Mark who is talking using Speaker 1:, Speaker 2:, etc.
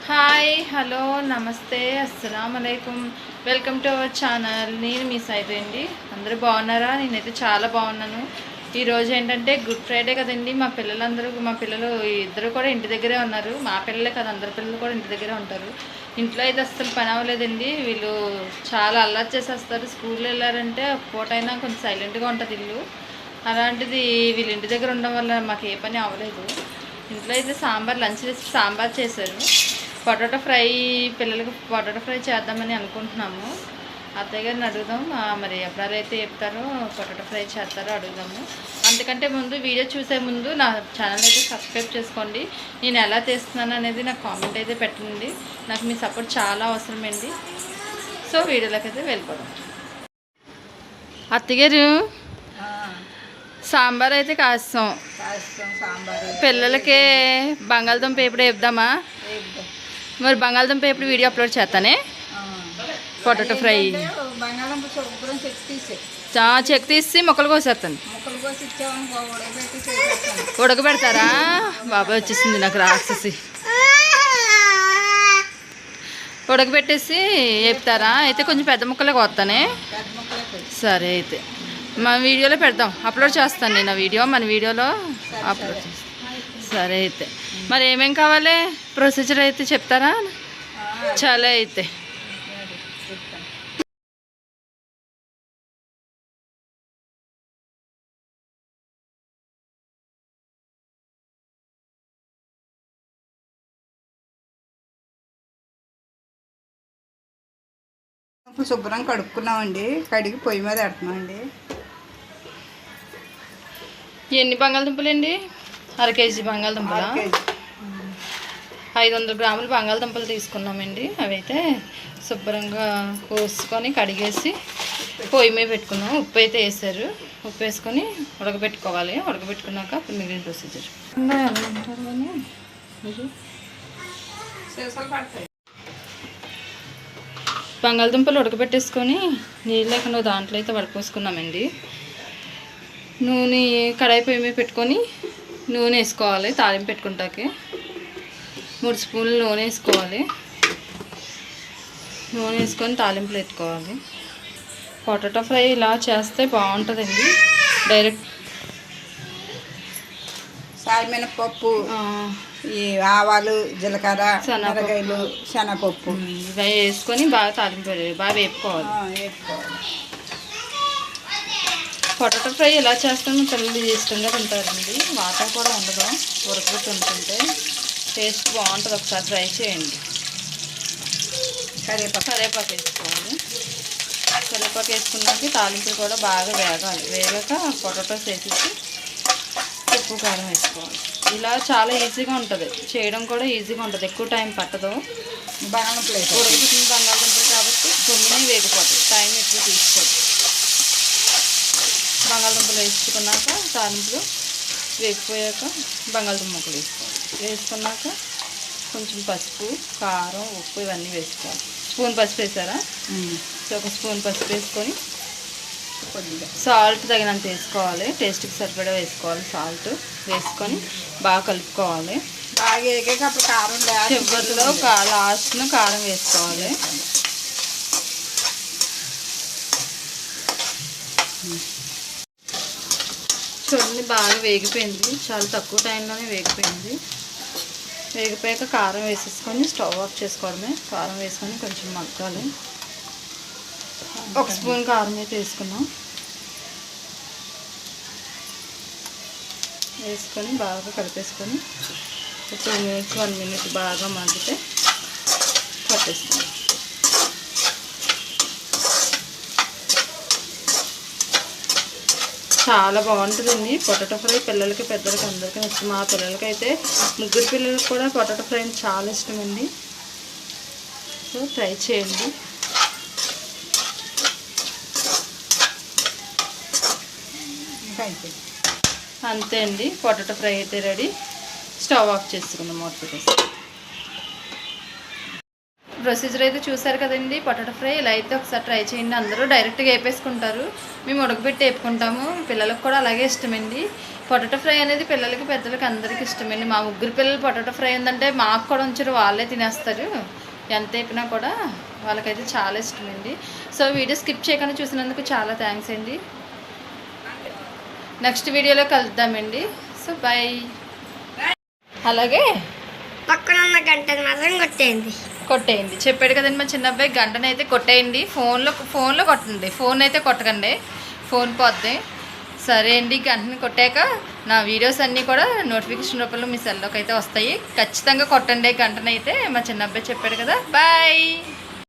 Speaker 1: Hi hello నమస్తే అస్సలం అలైకుం వెల్కమ్ టు అవర్ ఛానల్. నేను మీ సైతం అండి. అందరూ బాగున్నారా? నేనైతే చాలా బాగున్నాను. ఈరోజు ఏంటంటే గుడ్ ఫ్రైడే కదండి. మా పిల్లలు ఇద్దరు కూడా ఇంటి దగ్గరే ఉన్నారు. మా పిల్లలే కదా, అందరి పిల్లలు కూడా ఇంటి దగ్గరే ఉంటారు. ఇంట్లో అయితే అస్సలు పని అవ్వలేదండి. వీళ్ళు చాలా అల్లరి చేసేస్తారు. స్కూల్లో వెళ్ళారంటే పూటైనా కొంచెం సైలెంట్గా ఉంటుంది ఇల్లు. అలాంటిది వీళ్ళు ఇంటి దగ్గర ఉండడం వల్ల మాకు ఏ పని అవ్వలేదు. ఇంట్లో అయితే లంచ్ చేసి సాంబార్ చేశారు. పొటాటో ఫ్రై, పిల్లలకి పొటాటో ఫ్రై చేద్దామని అనుకుంటున్నాము. అత్తయ్య గారిని అడుగుదాం, మరి ఎప్పుడైతే చెప్తారో పొటాటో ఫ్రై చేస్తారో అడుగుదాము. అంతకంటే ముందు వీడియో చూసే ముందు నా ఛానల్ అయితే సబ్స్క్రైబ్ చేసుకోండి. నేను ఎలా చేస్తున్నాను అనేది నాకు కామెంట్ అయితే పెట్టండి. నాకు మీ సపోర్ట్ చాలా అవసరమండి. సో వీడియోలోకి అయితే వెళ్ళిపోదాం. అత్తగారు సాంబార్ అయితే కాస్తాం. పిల్లలకి బంగాళదుంప ఎప్పుడు వేద్దామా? మరి బంగాళదుంప ఎప్పుడు వీడియో అప్లోడ్ చేస్తానే. పొటాటో ఫ్రై చెక్ తీసి ముక్కలు కోసేస్తాను. ఉడకబెడతారా? బాబాయ్ వచ్చేసింది నాకు రాక్షసి. ఉడకబెట్టేసి వేపుతారా? అయితే కొంచెం పెద్ద ముక్కలే కోస్తానే. సరే అయితే మన వీడియోలో పెడదాం, అప్లోడ్ చేస్తాను నేను. వీడియో మన వీడియోలో అప్లోడ్ చేస్తాను. సరే అయితే మరి ఏమేం కావాలి ప్రొసీజర్ అయితే చెప్తారా? చాలా అయితే
Speaker 2: శుభ్రం కడుక్కున్నామండి. కడిగి పొయ్యి మీద పెడుతున్నామండి.
Speaker 1: ఎన్ని బంగాళదుంపలు అండి? అర కేజీ బంగాళదుంపలు, 500 గ్రాములు బంగాళదుంపలు తీసుకున్నామండి. అవి అయితే శుభ్రంగా కోసుకొని కడిగేసి పొయ్యి మీద పెట్టుకున్నాం. ఉప్పు అయితే వేసారు. ఉప్పు వేసుకొని ఉడకబెట్టుకోవాలి. ఉడకబెట్టుకున్నాక అప్పుడు మిగిలిన ప్రొసీజర్ బంగాళదుంపలు ఉడకబెట్టేసుకొని నీళ్ళు లేకుండా దాంట్లో అయితే వడపోసుకున్నామండి. నూనె కడాయి పొయ్యి మీద పెట్టుకొని నూనె వేసుకోవాలి. తాలింపు పెట్టుకుంటాకి 3 స్పూన్లు నూనె వేసుకోవాలి. నూనె వేసుకొని తాలింపులు పెట్టుకోవాలి. పొటాటో ఫ్రై ఇలా చేస్తే బాగుంటుందండి. డైరెక్ట్
Speaker 2: సాయమినపప్పు, ఈ ఆవాలు, జీలకర్ర, శనగకాయలు, శనగపప్పు
Speaker 1: ఇవి వేసుకొని బాగా తాలింపు బాగా వేపుకోవాలి. పొటాటో ఫ్రై ఎలా చేస్తామో పిల్లలు ఇష్టంగా తింటారండి. వాటర్ కూడా ఉండదు, ఉడకబెట్టి ఉంటుంటే టేస్ట్ బాగుంటుంది. ఒకసారి ట్రై చేయండి. కరివేపాకు వేసుకోవాలి. కరివేపాకు వేసుకున్నాక తాలింపులు కూడా బాగా వేగాలి. వేగాక పొటాటోస్ వేసేసి ఉప్పు కారం వేసుకోవాలి. ఇలా చాలా ఈజీగా ఉంటుంది చేయడం, కూడా ఈజీగా ఉంటుంది. ఎక్కువ టైం పట్టదు. ఉడకబెట్టిన బంగాళదుంపలు కాబట్టి కొమ్మినే వేగిపోతుంది, టైం ఎక్కువ తీసుకోదు. బంగాళదుంపలు వేసుకున్నాక తాలింపులు వేగిపోయాక బంగాళదుంప ముక్కలు వేసుకోవాలి. వేసుకున్నాక కొంచెం పసుపు, కారం, ఉప్పు ఇవన్నీ వేసుకోవాలి. స్పూన్ పసుపు వేసారా? సో ఒక స్పూన్ పసుపు వేసుకొని కొద్దిగా సాల్ట్ తగినంత వేసుకోవాలి. టేస్ట్కి సరిపడా వేసుకోవాలి. సాల్ట్ వేసుకొని బాగా కలుపుకోవాలి.
Speaker 2: బాగా వేగాక అప్పుడు కారం,
Speaker 1: చివరిలో లాస్ట్ను కారం వేసుకోవాలి. చూడండి బాగా వేగిపోయింది. చాలా తక్కువ టైంలోనే వేగిపోయింది. వేగిపోయాక కారం వేసేసుకొని స్టవ్ ఆఫ్ చేసుకోవడమే. కారం వేసుకొని కొంచెం మగ్గాలి. 1 స్పూన్ కారం అయితే వేసుకున్నాం. వేసుకొని బాగా కలిపేసుకొని 2 మినిట్స్ 1 మినిట్ బాగా మగ్గితే పట్టేస్తుంది. చాలా బాగుంటుందండి పొటాటో ఫ్రై. పిల్లలకి పెద్దలకి అందరికీ నచ్చింది. మా పిల్లలకి అయితే 3 పిల్లలకి కూడా పొటాటో ఫ్రై చాలా ఇష్టమండి. సో ట్రై చేయండి. అంతే అండి, పొటాటో ఫ్రై అయితే రెడీ. స్టవ్ ఆఫ్ చేసుకుందాం. మూత పెట్టేసి ప్రొసీజర్ అయితే చూసారు కదండి. పొటాటో ఫ్రై ఇలా అయితే ఒకసారి ట్రై చేయండి. అందరూ డైరెక్ట్గా వేపేసుకుంటారు, మేము ఉడకబెట్టి వేపుకుంటాము. పిల్లలకు కూడా అలాగే ఇష్టమండి. పొటాటో ఫ్రై అనేది పిల్లలకి పెద్దలకి అందరికీ ఇష్టమండి. మా ముగ్గురు పిల్లలు పొటాటో ఫ్రై ఉందంటే మాకు కూడా ఉంచారు, వాళ్ళే తినేస్తారు. ఎంత అయిపోయినా కూడా వాళ్ళకైతే చాలా ఇష్టమండి. సో వీడియో స్కిప్ చేయకుండా చూసినందుకు చాలా థ్యాంక్స్ అండి. నెక్స్ట్ వీడియోలో కలుద్దామండి. So bye. అలాగే
Speaker 3: పక్కన ఉన్న గంటను మాత్రం
Speaker 1: కొట్టేయండి. చెప్పాడు కదండి మా చిన్న అబ్బాయి, గంటను అయితే కొట్టేయండి. ఫోన్లో కొట్టండి, ఫోన్ అయితే కొట్టకండి, ఫోన్ పోద్ది. సరే అండి, గంటని కొట్టాక నా వీడియోస్ అన్నీ కూడా నోటిఫికేషన్ రూపంలో మీ సెల్లోకి అయితే వస్తాయి. ఖచ్చితంగా కొట్టండి గంటనైతే. మా చిన్న అబ్బాయి చెప్పాడు కదా. బాయ్.